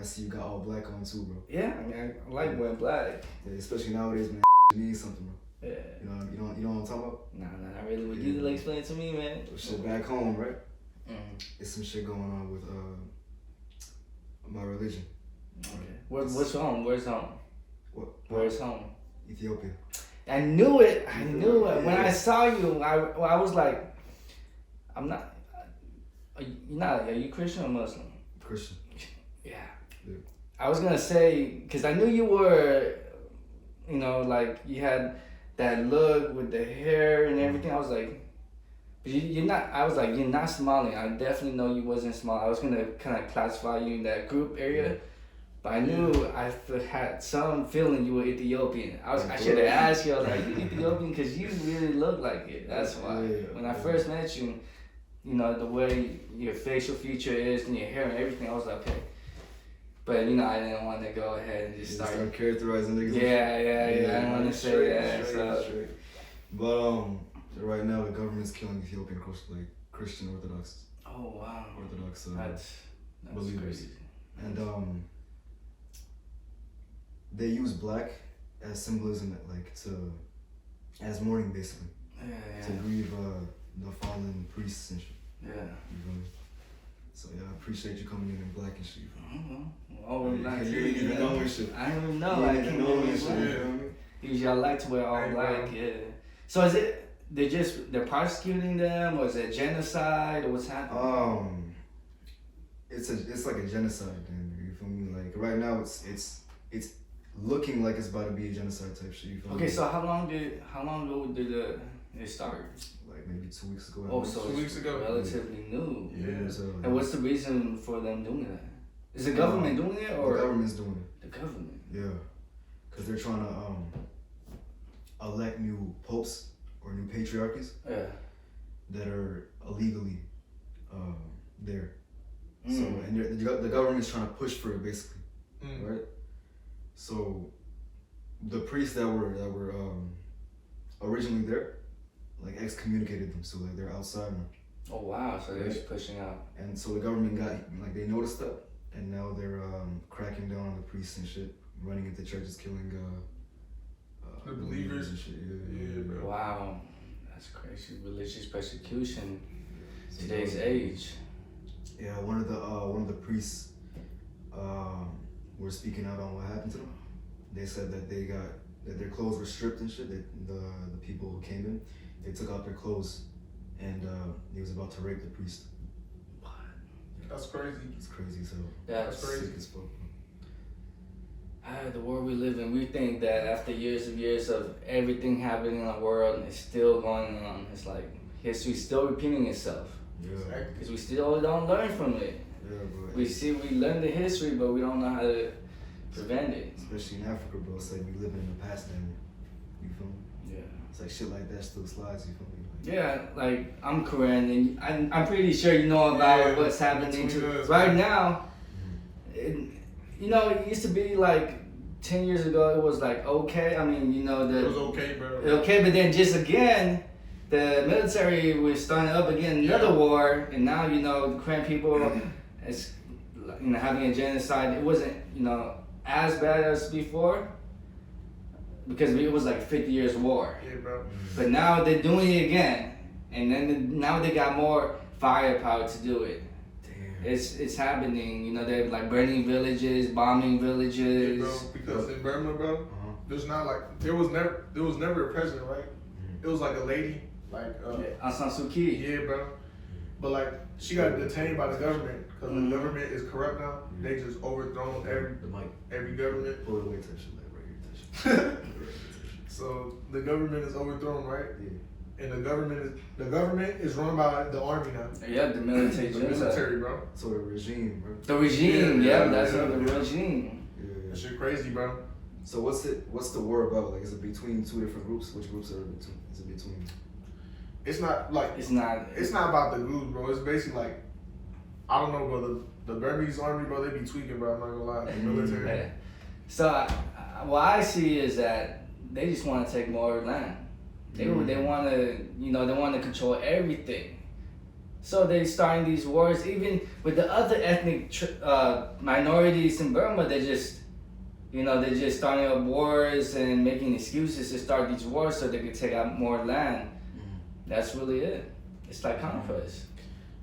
I see you got all black on too, bro. Yeah, I mean, I like wearing black. Yeah, especially nowadays, man. Means something, bro. Yeah. You know what I'm talking about? Nah, not really. What you like explain it to me, man? Shit back home, right? Mm. It's some shit going on with my religion. Okay. What's home? Where's home? What? Where's home? Ethiopia. I knew it. I knew it. When I saw you, I was like, I'm not. Are you Christian or Muslim? Christian. Yeah. Yeah. I was gonna say, because I knew you were, like you had that look with the hair and everything. I was like, but you're not. I was like, you're not Somali. I definitely know you wasn't Somali. I was gonna kind of classify you in that group area, but I knew had some feeling you were Ethiopian. I should have asked you. I was like, you Ethiopian? Because you really look like it. That's why. When I first met you, the way your facial feature is and your hair and everything, I was like, okay. But I didn't want to go ahead and just start characterizing niggas. Yeah. I didn't want to say that. Straight. But right now the government's killing Ethiopian Christian Orthodox. Oh wow. Orthodox That's believers. crazy. And they use black as symbolism, as mourning basically. Yeah. To grieve the fallen priests and shit. Yeah. You feel me? So yeah, I appreciate you coming in black and shit. Oh, black. You didn't even know and shit. I don't even know. You I didn't can't even know believe and shit. it. You feel me? Usually I like to wear all black. Yeah. So is it they're prosecuting them, or is it genocide, or what's happening? It's like a genocide thing. You feel me? Like right now, it's looking like it's about to be a genocide type shit. You feel me? Okay, so how long ago did it start? Like maybe 2 weeks ago. Oh, so 2 weeks ago. Relatively new. Yeah. So, And what's the reason for them doing that? Is the government doing it, or the government's doing it? The government. Yeah, because they're trying to elect new popes or new patriarchies. Yeah. That are illegally there. Mm. So and the government's trying to push for it basically, right? So the priests that were originally there, like excommunicated them, so like they're outside now. Oh wow! So they're just pushing out. And so the government they noticed that, and now they're cracking down on the priests and shit, running into churches, killing the believers and shit. Yeah, bro. Wow, that's crazy. Religious persecution, today's age. Yeah, one of the priests were speaking out on what happened to them. They said that that their clothes were stripped and shit. The people who came in, they took out their clothes, and he was about to rape the priest. What? That's crazy. It's crazy. So that's crazy. Sick as fuck. The world we live in, we think that after years of everything happening in the world, it's still going on. It's like history's still repeating itself. Yeah. Because we still don't learn from it. Yeah, bro. We learn the history, but we don't know how to prevent it. Especially in Africa, bro. It's like we living in the past then. You feel me? Yeah. It's like shit like that still slides. You feel me? Yeah, like I'm Korean, and I'm pretty sure you know about what's happening right now. It used to be like 10 years ago. It was like okay. I mean, it was okay, bro. Okay, but then just again, the military was starting up again another war, and now the Korean people is having a genocide. It wasn't as bad as before because it was like 50 years war. Yeah, bro. But now they're doing it again, and then now they got more firepower to do it. Damn. It's happening. They're like burning villages, bombing villages. Yeah, bro. Because in Burma, bro, there's not like there was never a president, right? It was like a lady, like Aung San Suu Kyi. Yeah, bro. But like she got detained by the government because the government is corrupt now. They just overthrown every government. Pull away, touch it, like right here, touch it. So the government is overthrown, right? Yeah. And the government is run by the army now. Yeah, the military. The military, bro. So the regime, bro. The regime, that's the Yeah. regime. Yeah. That shit crazy, bro. So what's the war about? Like, is it between two different groups? Which groups are it between? Is it between? It's not like It's not about the groups, bro. It's basically like I don't know, bro. The Burmese army, bro, they be tweaking, bro. I'm not gonna lie. The military. Yeah. So what I see is that they just want to take more land. They want to, they want to control everything. So they starting these wars, even with the other ethnic minorities in Burma. They're just starting up wars and making excuses to start these wars so they can take out more land. That's really it. It's like conquest.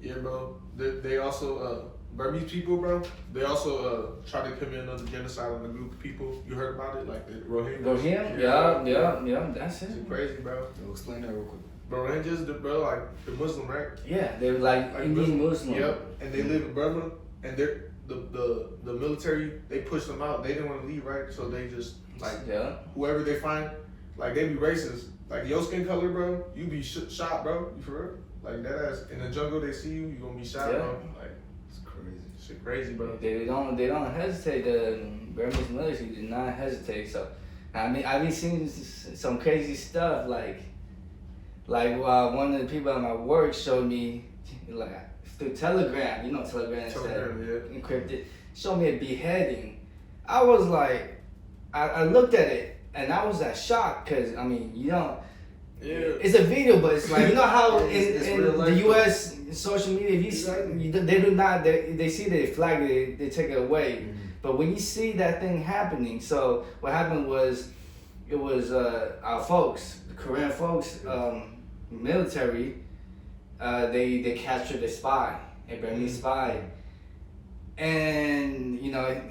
Yeah, bro. They also Burmese people, bro. They also tried to commit another genocide on a group of people. You heard about it, like the Rohingyas. Rohingya, yeah. That's it. It's crazy, bro. Yo, explain that real quick. Bro, Rohingyas, bro, like the Muslim, right? Yeah, they're like Indian Muslim. Yep, and they live in Burma, and they're the military. They pushed them out. They didn't want to leave, right? So they just whoever they find, like they be racist. Like your skin color, bro, you be shot, bro. You for real? Like that ass in the jungle, they see you gonna be shot, bro. Like it's crazy. Shit, crazy, bro. They don't hesitate. The Burmese military did not hesitate. So, I mean, I've been seeing some crazy stuff. Like one of the people at my work showed me, like through Telegram. You know, Telegram is encrypted. Showed me a beheading. I was like, I looked at it and I was that shocked because I mean, you know. Yeah. It's a video, but it's like, you know how it's in real life, the U.S. social media, if you see, they do not, they see the flag, they take it away. Mm-hmm. But when you see that thing happening, so what happened was, it was our folks, the Korean folks, military, they captured a spy, a Burmese spy. And, you know,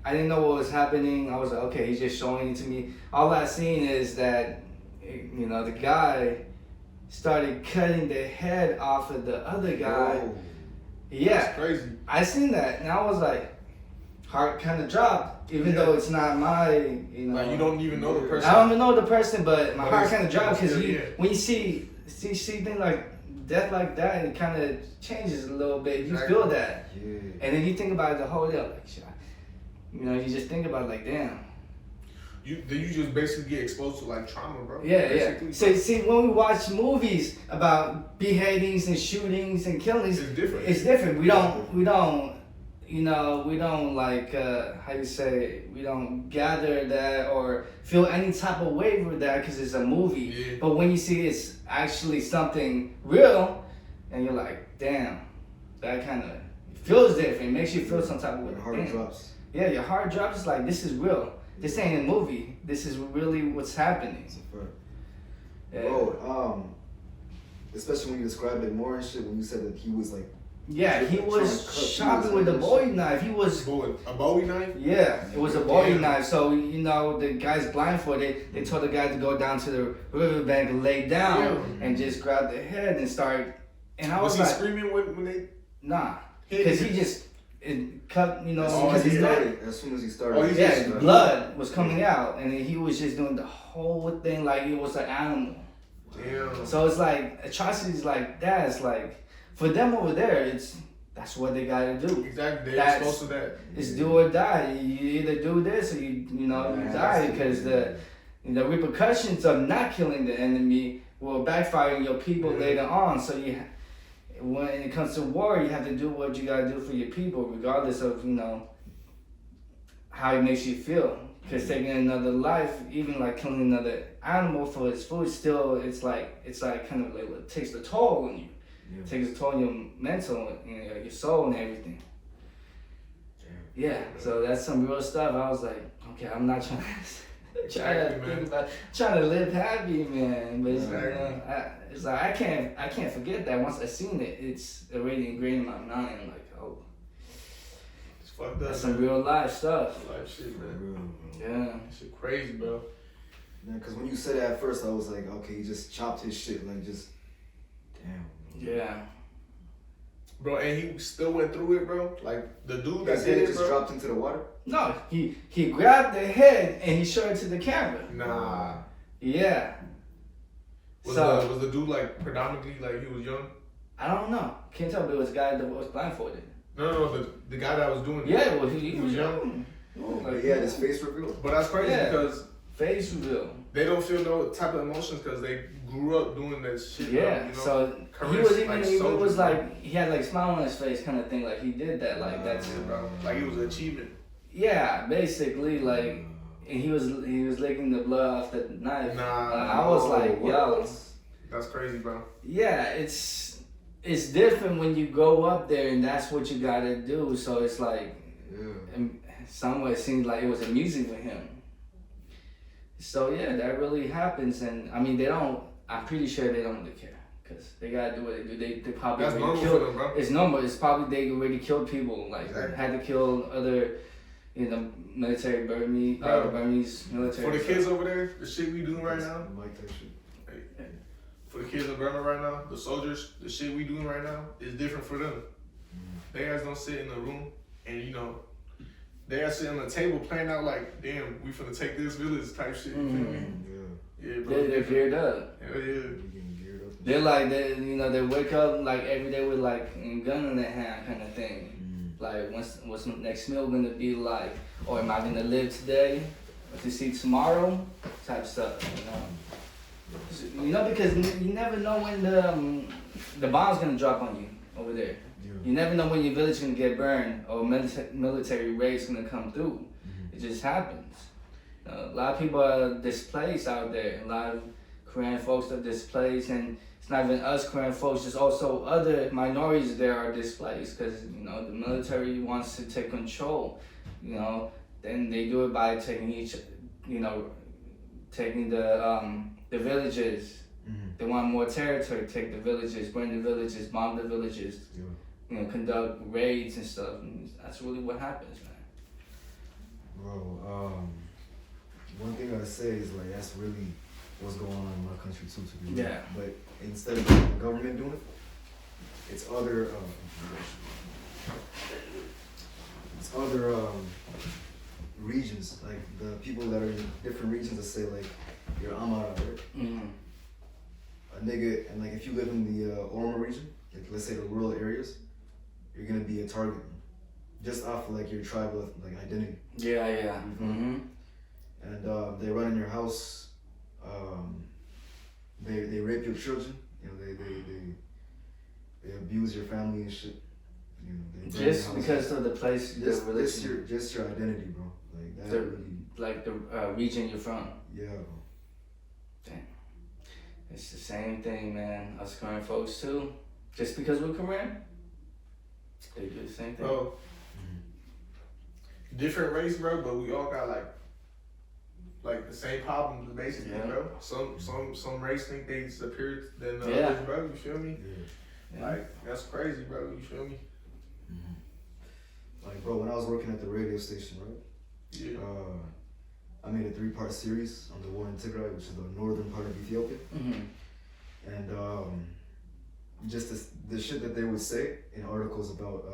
I didn't know what was happening. I was like, okay, he's just showing it to me. All I seen is that, you know, the guy started cutting the head off of the other guy. Whoa. Yeah. That's crazy. I seen that and I was like, heart kind of dropped, even though it's not my, you know. Like you don't even know the person. I don't even know the person, but my heart kind of dropped because yeah. when you see things like death like that, it kind of changes a little bit. You feel that. Yeah. And then you think about it the whole day, like, shit, you know, you just think about it like, damn. You just basically get exposed to like trauma, bro. Yeah, basically. yeah. So see, when we watch movies about beheadings and shootings and killings, It's different. It's different. We don't, you know, we don't like how you say, we don't gather that or feel any type of way with that because it's a movie. Yeah. But when you see it's actually something real, and you're like, damn, that kind of feels different. It makes you feel some type of way. Your heart Damn. drops. Yeah, your heart drops. It's like, this is real. This ain't a movie. This is really what's happening. It's a fact. Yeah. Bro, especially when you described it more and shit, when you said that he was like, Yeah, he was chopping with a Bowie knife. He was. A Bowie knife? Yeah, it was a Bowie Damn. knife. So, you know, the guy's blindfolded. They told the guy to go down to the riverbank and lay down and just grab the head and start. And I was he like, screaming when they? nah. Because he just cut, you know, as soon because as he his started, neck. as soon as he started. Oh, he Yeah, just- blood was coming out. And then he was just doing the whole thing like it was an animal. Damn. So it's like, atrocities like that, it's like, for them over there, that's what they gotta do. Exactly. They're That's- exposed to that. It's do or die. You either do this or you die because the repercussions of not killing the enemy will backfire on your people later on. So when it comes to war, you have to do what you gotta do for your people, regardless of how it makes you feel. Because taking another life, even like killing another animal for its food, still it's like kind of like it takes a toll on you. It takes a toll on your mental, your soul, and everything. Yeah, so that's some real stuff. I was like, okay, I'm not trying to live happy, man. But it's like I can't forget that. Once I seen it, it's already ingrained in my mind. I'm like, oh, It's fucked up. that's some real life stuff. Life shit, man. Yeah. Shit crazy, bro. Yeah, because when you said it at first, I was like, okay, he just chopped his shit, like just, damn. Yeah. Bro, and he still went through it, bro. Like the dude that His did head it, just bro. dropped into the water? No, he grabbed the head and he showed it to the camera. Nah. Yeah. Was So the dude like predominantly like he was young? I don't know. Can't tell, but it was a guy that was blindfolded. No, the guy that was doing it. Yeah, well, he was young. Like he had his face revealed? But that's crazy Yeah. because Face reveal. they don't feel no type of emotions because they grew up doing that shit. Yeah, you know? so he Caress, was even, like, he soldiers, was bro. like, he had like smile on his face kind of thing, like he did that, like that's, Bro, like it was an achievement. yeah, basically, like, and he was licking the blood off the knife. Nah, I was like, yo, That's crazy, bro. yeah, it's it's different when you go up there and that's what you gotta do. So it's like, in some way it seemed like it was amusing for him. So yeah, that really happens, and I mean I'm pretty sure they don't really care, because they gotta do what they do. They probably That's already normal killed. for them, bro. It's normal. It's probably they already killed people, like Exactly. had to kill other, military Burmese, Bro, Burmese military. For the kids over there, the shit we doing right now. Like that shit. For the kids in Burma right now, the soldiers, the shit we doing right now is different for them. They guys don't sit in the room and they are sitting on the table playing out like, damn, we finna take this village type shit. You feel me? Yeah, bro. They're geared up. Hell yeah. They're like they wake up like every day with like a gun in their hand kind of thing. Like what's the next meal gonna be like, or am I gonna live today to see tomorrow type stuff, because you never know when the bomb's gonna drop on you over there. You never know when your village gonna get burned or military raid's gonna come through. It just happens. A lot of people are displaced out there. A lot of Korean folks are displaced, and it's not even us Korean folks. There's also other minorities there are displaced because the military wants to take control. Then they do it by taking taking the villages. They want more territory. Take the villages, burn the villages, bomb the villages. Conduct raids and stuff. And that's really what happens, man. Bro, one thing I say is like that's really what's going on in my country too, to be honest. But instead of the government doing it, it's other regions, like the people that are in different regions that say like you're Amara, right? A nigga, and like if you live in the Orma region, like let's say the rural areas, you're gonna be a target just off of like your tribal like identity. Yeah. And they run in your house. They rape your children. They abuse your family and shit. They burn Just your because of the place, just your identity, bro. Like that. Like the region you're from. Yeah, bro. Damn. It's the same thing, man. Us Korean folks too. Just because we're Korean, they do the same thing. Bro, different race, bro, but we all got like the same problems basically, bro. Some race think they superior than the others, bro. You feel me? Yeah. Like that's crazy, bro. You feel me? Like, bro, when I was working at the radio station, right? Yeah. I made a 3-part series on the war in Tigray, which is the northern part of Ethiopia. And just the shit that they would say in articles about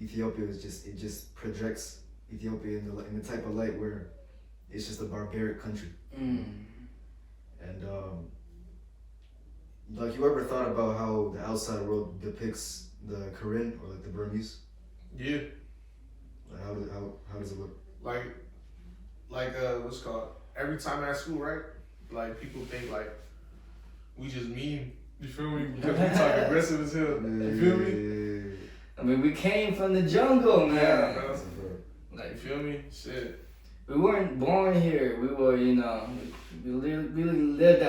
Ethiopia is just projects Ethiopia in the type of light where it's just a barbaric country. And like, you ever thought about how the outside world depicts the Korean or like the Burmese? Yeah. Like how does it look? Like what's it called? Every time at school, right? Like people think like we just mean. You feel me? Because we talk aggressive as hell. You feel me? I mean, we came from the jungle, man. Yeah, bro. Like, you feel me? Shit. We weren't born here. We were, we really lived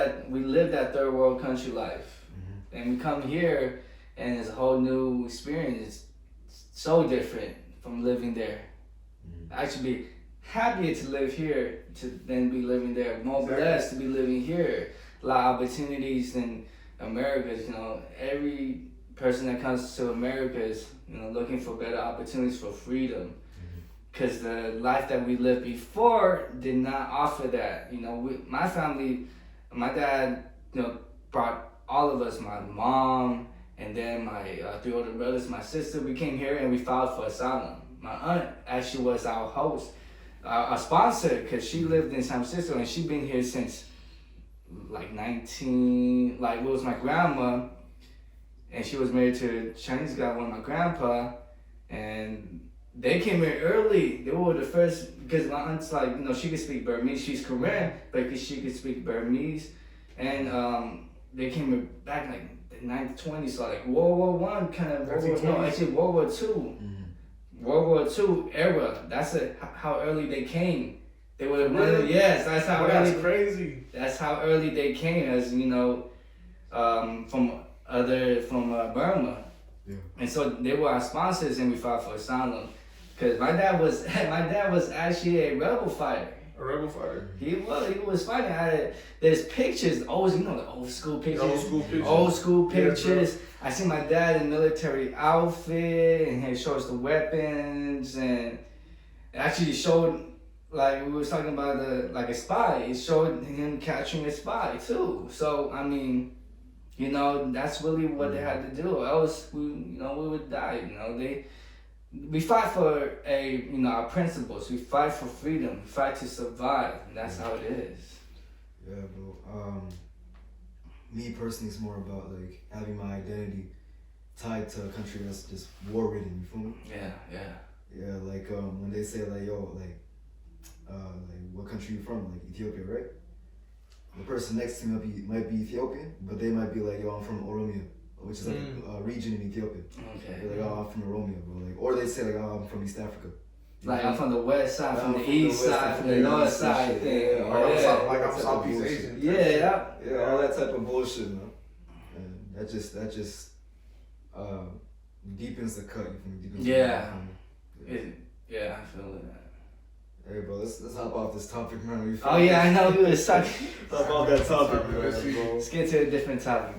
that third world country life. And we come here, and it's a whole new experience. It's so different from living there. I should be happier to live here than be living there. More blessed to be living here. A lot of opportunities in America. Every person that comes to America is, looking for better opportunities for freedom. Because the life that we lived before did not offer that. My family, my dad, brought all of us, my mom, and then my 3 older brothers, my sister. We came here and we filed for asylum. My aunt actually was our host, our sponsor, because she lived in San Francisco and she'd been here since like it was my grandma, and she was married to a Chinese guy, one of my grandpa, and they came here early. They were the first, because my aunt's like, she could speak Burmese. She's Korean, but she could speak Burmese. And they came here back in like the 1920s, so like World War I kind of, World War II. World War II era. That's how early they came. They were that's how early. That's crazy. That's how early they came, as from other from Burma. Yeah. And so they were our sponsors, and we fought for asylum. Cause my dad was actually a rebel fighter. A rebel fighter. He was fighting. There's pictures, the old school pictures. Old school pictures. Yeah, I see my dad in military outfit, and he shows the weapons, and it actually showed, like we was talking about a spy. It showed him capturing a spy too. So I mean, that's really what they had to do. Else we would die. We fight for our principles. We fight for freedom. We fight to survive. And that's how it is. Yeah, bro. Me personally, it's more about like having my identity tied to a country that's just war-ridden. You feel me? Yeah. Yeah, like when they say like, yo, like what country you from? Like Ethiopia, right? The person next to me might be Ethiopian, but they might be like, yo, I'm from Oromia, which is like a region in Ethiopia. Okay. They're like, oh, I'm from Oromia, bro. Like, or they say like, oh, I'm from East Africa. Like I'm from the west side, from the east side, from the north side thing. Like I'm Southeast Asian. Yeah, all that type of bullshit, man. And that just deepens the cut. You feel me? Yeah, I feel it. Hey, bro, let's hop off this topic, man. Oh yeah, I know we was talking. Hop off that topic, man, bro. Let's get to a different topic.